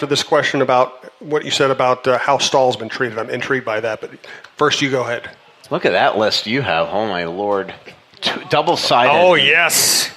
to this question about what you said about how Stahl's been treated. I'm intrigued by that, but first you go ahead. Look at that list you have. Oh, my Lord. Double-sided. Oh, yes.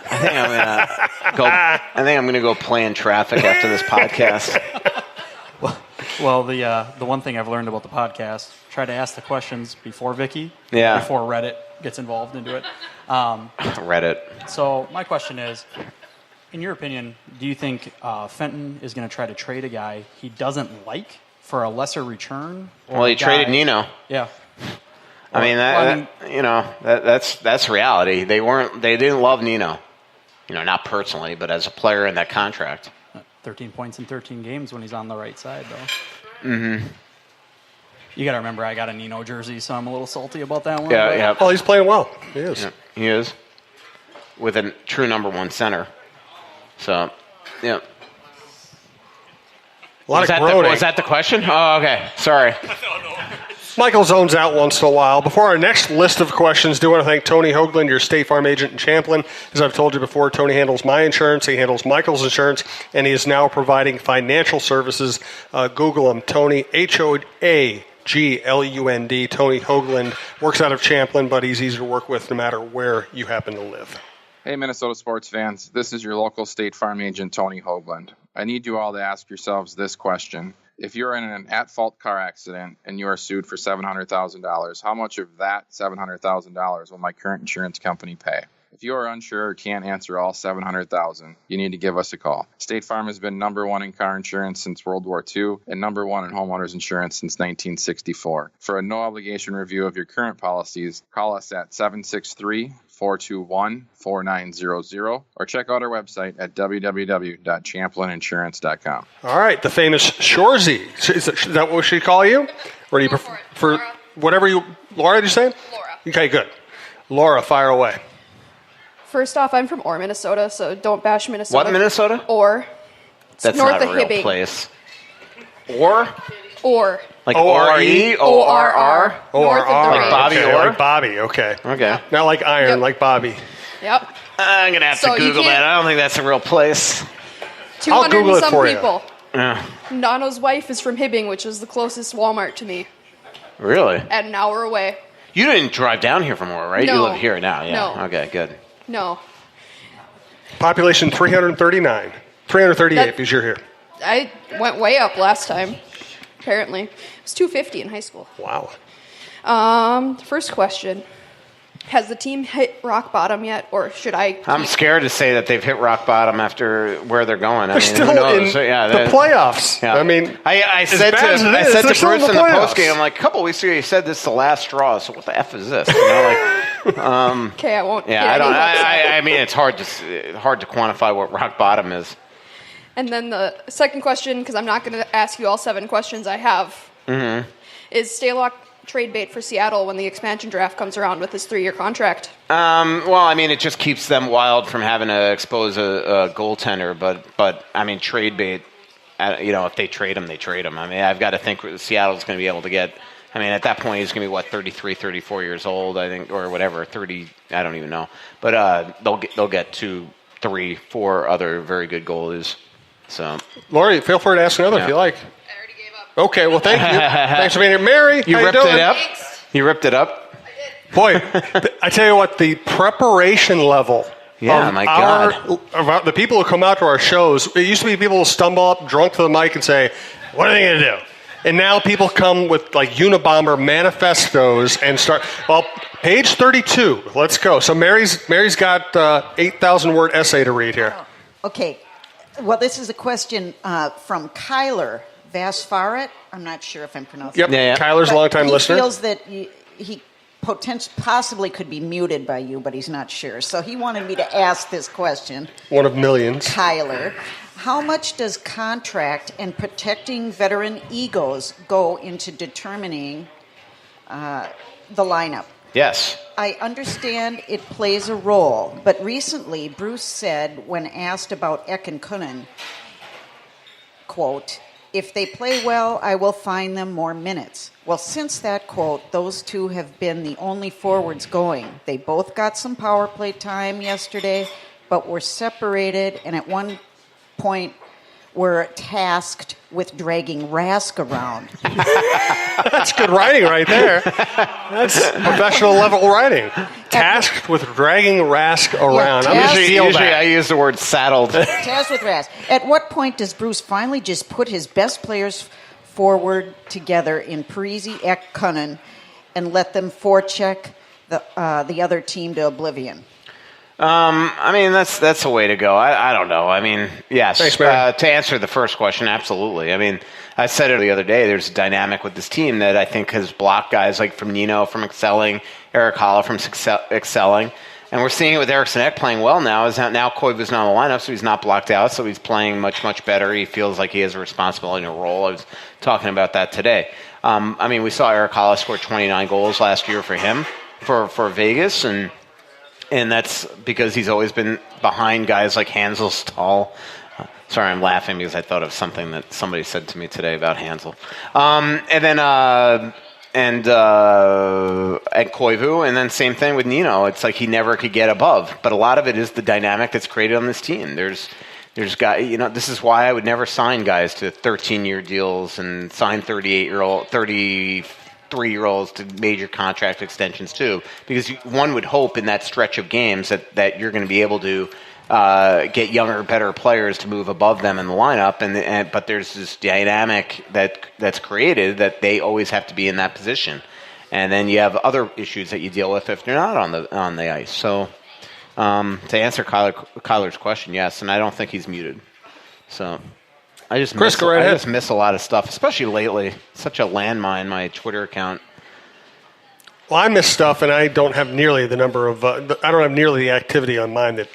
I think I'm gonna go play in traffic after this podcast. Well, the one thing I've learned about the podcast, try to ask the questions before Vicky, before Reddit gets involved into it. Reddit. So my question is, in your opinion, do you think Fenton is going to try to trade a guy he doesn't like for a lesser return? Well, he traded Nino. Yeah. That's reality. They didn't love Nino. Not personally, but as a player in that contract. 13 points in 13 games when he's on the right side, though. Mm-hmm. You got to remember, I got a Nino jersey, so I'm a little salty about that one. Yeah. Oh, he's playing well. He is. Yeah, he is. With a true number one center. So, yeah. Was that the question? Oh, okay. Sorry. Michael zones out once in a while. Before our next list of questions, do want to thank Tony Hoaglund, your State Farm agent in Champlin. As I've told you before, Tony handles my insurance, he handles Michael's insurance, and he is now providing financial services. Google him, Tony, Hoaglund. Tony Hoaglund works out of Champlin, but he's easy to work with no matter where you happen to live. Hey, Minnesota sports fans. This is your local State Farm agent, Tony Hoaglund. I need you all to ask yourselves this question. If you're in an at-fault car accident and you are sued for $700,000, how much of that $700,000 will my current insurance company pay? If you are unsure or can't answer all $700,000, you need to give us a call. State Farm has been number one in car insurance since World War II and number one in homeowners insurance since 1964. For a no-obligation review of your current policies, call us at 763-421-4900 or check out our website at www.champlininsurance.com. All right, the famous Shorzy. Is that what she call you? Or do you prefer whatever you... Laura, did you say? Laura. Okay, good. Laura, fire away. First off, I'm from Orr, Minnesota, so don't bash Minnesota. What, Minnesota? Orr. That's north not a of real Hibbing. place. Orr? Orr. Like O-R-E? O-R-R. North of the O-R-R. range. Bobby Okay, Orr? like Bobby, okay. Okay. Not like iron, Yep. like Bobby. Yep. I'm going to have So to you Google can't- that. I don't think that's a real place. 200 Google and it some for you. people. Yeah. Nano's wife is from Hibbing, which is the closest Walmart to me, Really? at an hour away. You didn't drive down here from Orr, right? You No. live here now, yeah. No. Okay, good. No. Population 339. 338 because you're here. I went way up last time, apparently. It was 250 in high school. Wow. First question. Has the team hit rock bottom yet, or should I... I'm scared to say that they've hit rock bottom after where they're going. They're still who knows? in Yeah, the playoffs. Yeah. I mean, I as said bad as it to is, they're Bruce still in the playoffs. postgame, I'm like, a couple weeks ago, you said this is the last straw, so what the F is this? Okay, I won't... Yeah, I don't. I mean, it's hard to quantify what rock bottom is. And then the second question, because I'm not going to ask you all 7 questions I have, is Stalock trade bait for Seattle when the expansion draft comes around with his 3-year contract? Well, I mean, it just keeps them wild from having to expose a goaltender. But I mean, trade bait. If they trade him, they trade him. I mean, I've got to think Seattle's going to be able to get. I mean, at that point, he's going to be 33, 34 years old, I think, or whatever, 30. I don't even know. But they'll get 2, 3, 4 other very good goalies. So, Lori, feel free to ask another if you like. I already gave up. Okay, well, thank you. Thanks for being here. Mary, you how ripped you doing? it up. Thanks. You ripped it up. Boy, I tell you what, the preparation level Yeah, of my God. of the people who come out to our shows, it used to be people who stumble up drunk to the mic and say, what are they going to do? And now people come with like Unabomber manifestos and start, well, page 32, let's go. So Mary's got 8,000-word essay to read here. Okay. Well, this is a question from Kyler Vasfaret. I'm not sure if I'm pronouncing Yep, it. Yeah. Kyler's a longtime listener. He feels that he possibly could be muted by you, but he's not sure. So he wanted me to ask this question. One of millions. Kyler, how much does contract and protecting veteran egos go into determining the lineup? Yes. I understand it plays a role, but recently Bruce said when asked about Ek and Kunnan, quote, if they play well, I will find them more minutes. Well, since that quote, those two have been the only forwards going. They both got some power play time yesterday, but were separated, and at one point were tasked with dragging Rask around. That's good writing right there. That's professional level writing. Tasked with dragging Rask around. tasked- I'm going to steal Usually that. I use the word saddled. Tasked with Rask. At what point does Bruce finally just put his best players forward together in Parisi, Ekkonen, and let them forecheck the other team to oblivion? I mean, that's a way to go. I don't know. I mean, yes. Thanks, Barry. To answer the first question, absolutely. I mean, I said it the other day. There's a dynamic with this team that I think has blocked guys like from Nino from excelling, Eric Holla from excelling. And we're seeing it with Eriksson Ek playing well now. Now Koivu's not in the lineup, so he's not blocked out, so he's playing much, much better. He feels like he has a responsibility and a role. I was talking about that today. I mean, we saw Eric Holla score 29 goals last year for him, for Vegas, and that's because he's always been behind guys like Hansel, Stahl. Sorry, I'm laughing because I thought of something that somebody said to me today about Hansel. And Koivu, and then same thing with Nino. It's like he never could get above. But a lot of it is the dynamic that's created on this team. There's guys, this is why I would never sign guys to 13-year deals and sign 33-year-olds to major contract extensions too, because one would hope in that stretch of games that you're going to be able to get younger, better players to move above them in the lineup, but there's this dynamic that's created that they always have to be in that position, and then you have other issues that you deal with if they're not on the ice. So to answer Kyler's question, yes, and I don't think he's muted. So. I just miss a lot of stuff, especially lately. Such a landmine, my Twitter account. Well, I miss stuff, and I don't have nearly the number of. I don't have nearly the activity on mine that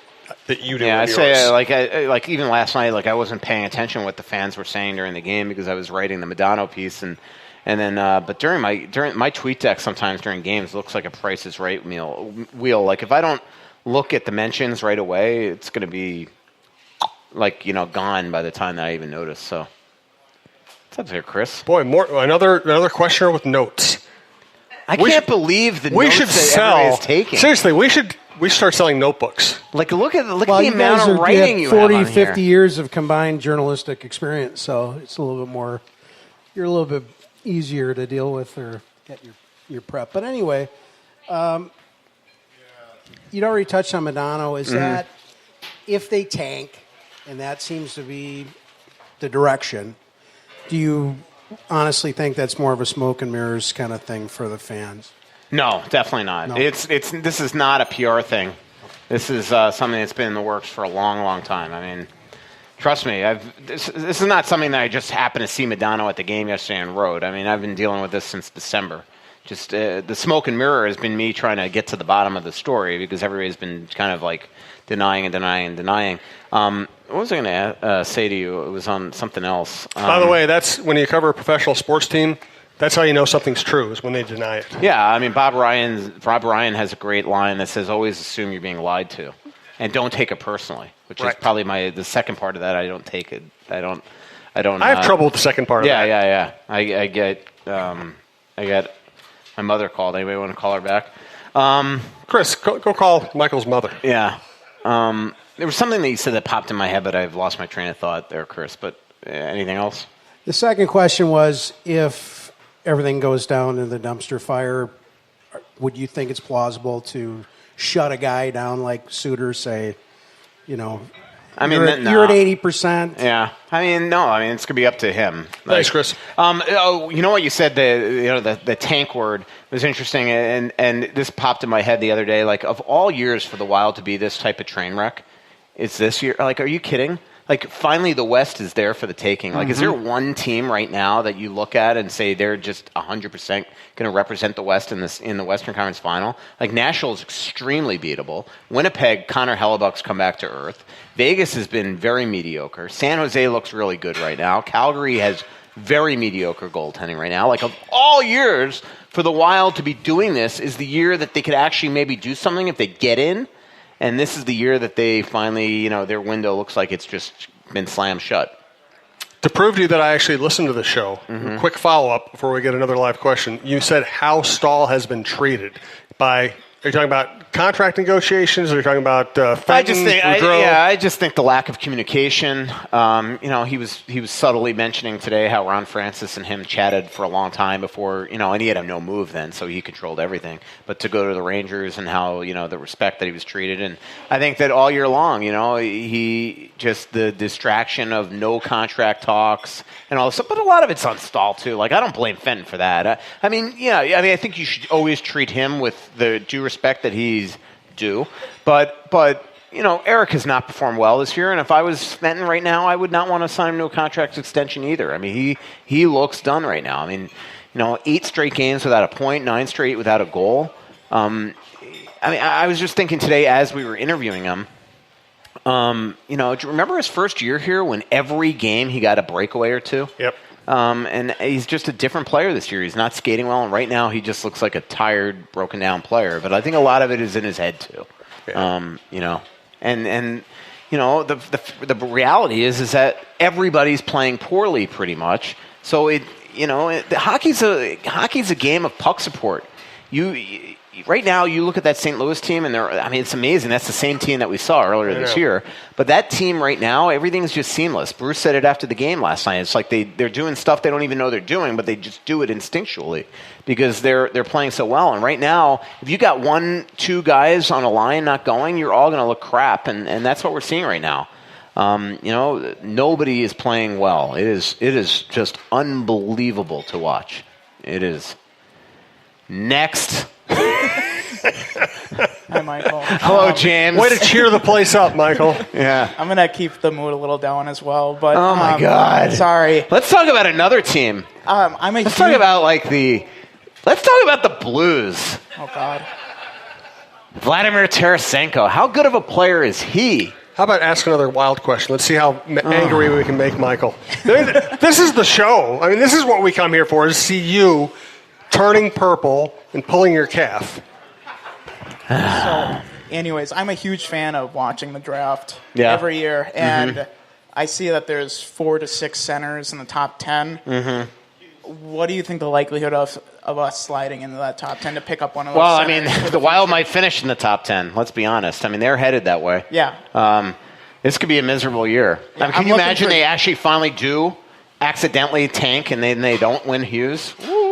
you do. Yeah, on I'd yours. say like even last night, like I wasn't paying attention to what the fans were saying during the game because I was writing the Madonna piece, and then but during my tweet deck sometimes during games it looks like a Price is Right wheel. Like if I don't look at the mentions right away, it's going to be. Gone by the time that I even notice. So, what's up there, Chris? Boy, another questioner with notes. I can't believe the notes that everybody's taking. Seriously, we should start selling notebooks. Like, look at the you amount guys of writing you have 40, on 50 here. years of combined journalistic experience, so it's a little bit more. You're a little bit easier to deal with or get your prep. But anyway, you'd already touched on Madonna. Is that if they tank? And that seems to be the direction. Do you honestly think that's more of a smoke and mirrors kind of thing for the fans? No, definitely not. No. This is not a PR thing. This is something that's been in the works for a long, long time. I mean, trust me, this is not something that I just happened to see Madonna at the game yesterday and wrote. I mean, I've been dealing with this since December. Just the smoke and mirror has been me trying to get to the bottom of the story because everybody's been kind of like denying. What was I going to say to you? It was on something else. By the way, that's when you cover a professional sports team. That's how you know something's true is when they deny it. Yeah, I mean Bob Ryan has a great line that says, "Always assume you're being lied to, and don't take it personally." Which is probably the second part of that. I don't take it. I don't. I have trouble with the second part of that. Yeah. I get my mother called. Anybody want to call her back? Chris, go call Michael's mother. Yeah. There was something that you said that popped in my head, but I've lost my train of thought there, Chris. But anything else? The second question was, if everything goes down in the dumpster fire, would you think it's plausible to shut a guy down like Suter, say, I mean, you're at 80%? Yeah. I mean, no. I mean, it's going to be up to him. Thanks, Chris. You know what you said, the tank word was interesting, and this popped in my head the other day. Like, of all years for the Wild to be this type of train wreck, it's this year. Like, are you kidding? Like, finally the West is there for the taking. Like, is there one team right now that you look at and say they're just 100% going to represent the West in the Western Conference Final? Like, Nashville is extremely beatable. Winnipeg, Connor Hellebuck's come back to earth. Vegas has been very mediocre. San Jose looks really good right now. Calgary has very mediocre goaltending right now. Like, of all years for the Wild to be doing this is the year that they could actually maybe do something if they get in. And this is the year that they finally, their window looks like it's just been slammed shut. To prove to you that I actually listened to the show, quick follow-up before we get another live question. You said how Stahl has been treated by Are you talking about contract negotiations? Or are you talking about Fenton, I just think the lack of communication. He was subtly mentioning today how Ron Francis and him chatted for a long time before, and he had no move then, so he controlled everything. But to go to the Rangers and how, the respect that he was treated, and I think that all year long, he just the distraction of no contract talks and all this stuff. But a lot of it's on Stahl too. Like, I don't blame Fenton for that. I think you should always treat him with the due respect that he's due. But Eric has not performed well this year, and if I was Fenton right now, I would not want to sign him to a contract extension either. I mean, he looks done right now. I mean, 8 straight games without a point, 9 straight without a goal. I was just thinking today as we were interviewing him, do you remember his first year here when every game he got a breakaway or two? Yep. And he's just a different player this year. He's not skating well, and right now he just looks like a tired, broken down player. But I think a lot of it is in his head too. Yeah. The reality is that everybody's playing poorly pretty much. So hockey's a game of puck support. Right now, you look at that St. Louis team, and it's amazing. That's the same team that we saw earlier this year. But that team right now, everything's just seamless. Bruce said it after the game last night. It's like they're doing stuff they don't even know they're doing, but they just do it instinctually because they're playing so well. And right now, if you got 1-2 guys on a line not going, you're all going to look crap, and that's what we're seeing right now. Nobody is playing well. It is just unbelievable to watch. It is. Next. Hi, Michael. Hello, James. Way to cheer the place up, Michael. Yeah. I'm going to keep the mood a little down as well. But oh, my God. Sorry. Let's talk about another team. Let's talk about the Blues. Oh, God. Vladimir Tarasenko. How good of a player is he? How about ask another wild question? Let's see how angry we can make Michael. This is the show. I mean, this is what we come here for, is see you turning purple and pulling your calf. So, anyways, I'm a huge fan of watching the draft every year, and I see that there's 4 to 6 centers in the top 10. Mm-hmm. What do you think the likelihood of us sliding into that top 10 to pick up one of those centers? Well, the Wild might finish in the top 10, let's be honest. I mean, they're headed that way. Yeah. This could be a miserable year. Yeah, can you imagine they actually finally do accidentally tank and then they don't win Hughes? Woo.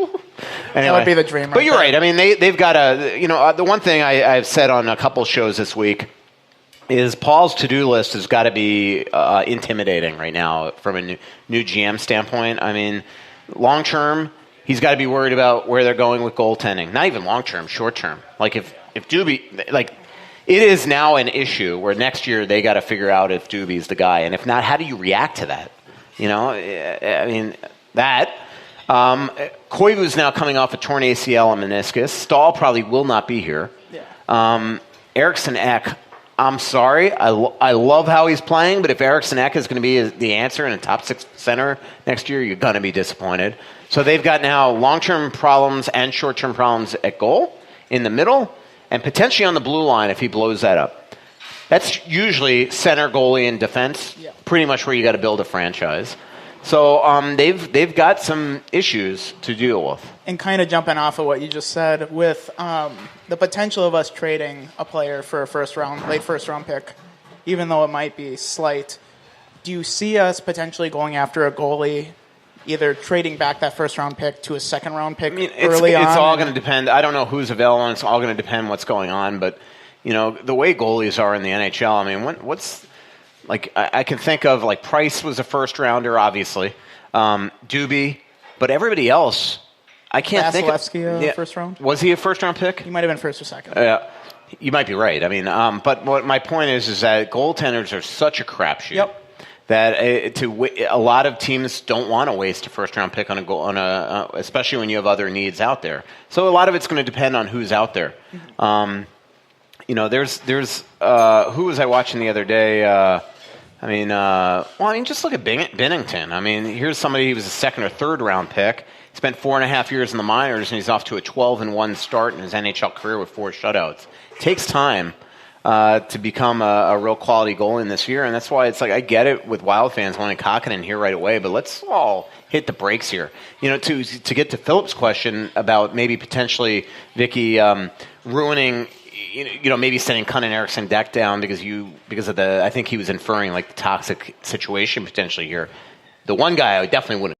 Anyway, that would be the dream. But you're right. I mean, they've got the one thing I've said on a couple shows this week is Paul's to-do list has got to be intimidating right now from a new GM standpoint. I mean, long-term, he's got to be worried about where they're going with goaltending. Not even long-term, short-term. Like if Doobie, like it is now an issue where next year they got to figure out if Doobie's the guy. And if not, how do you react to that? I mean, that... Koivu's now coming off a torn ACL and meniscus. Stahl probably will not be here. Yeah. Eriksson Ek, I'm sorry. I love how he's playing, but if Eriksson Ek is going to be the answer in a top 6 center next year, you're going to be disappointed. So they've got now long-term problems and short-term problems at goal, in the middle, and potentially on the blue line if he blows that up. That's usually center, goalie, and defense, pretty much where you got to build a franchise. So they've got some issues to deal with. And kind of jumping off of what you just said, with the potential of us trading a player for a late first round pick, even though it might be slight, do you see us potentially going after a goalie, either trading back that first round pick to a second round pick early on? It's all going to depend. I don't know who's available, and it's all going to depend what's going on. But the way goalies are in the NHL, I mean, what's like I can think of, like, Price was a first-rounder, obviously. Doobie. But everybody else, I can't think of. Vasilevsky, first round? Was he a first-round pick? He might have been first or second. You might be right. I mean, but what my point is that goaltenders are such a crapshoot. Yep. That a lot of teams don't want to waste a first-round pick on a goal, especially when you have other needs out there. So a lot of it's going to depend on who's out there. Mm-hmm. There's who was I watching the other day? Just look at Binnington. I mean, here's somebody who was a second or third round pick. He spent 4.5 years in the minors, and he's off to a 12-1 start in his NHL career with 4 shutouts. It takes time to become a real quality goalie in this year, and that's why it's like I get it with Wild fans wanting Kakkonen here right away, but let's all hit the brakes here. To get to Philip's question about maybe potentially Vicky ruining maybe sending Cunn and Erickson Deck down because of the. I think he was inferring like the toxic situation potentially here. The one guy I definitely wouldn't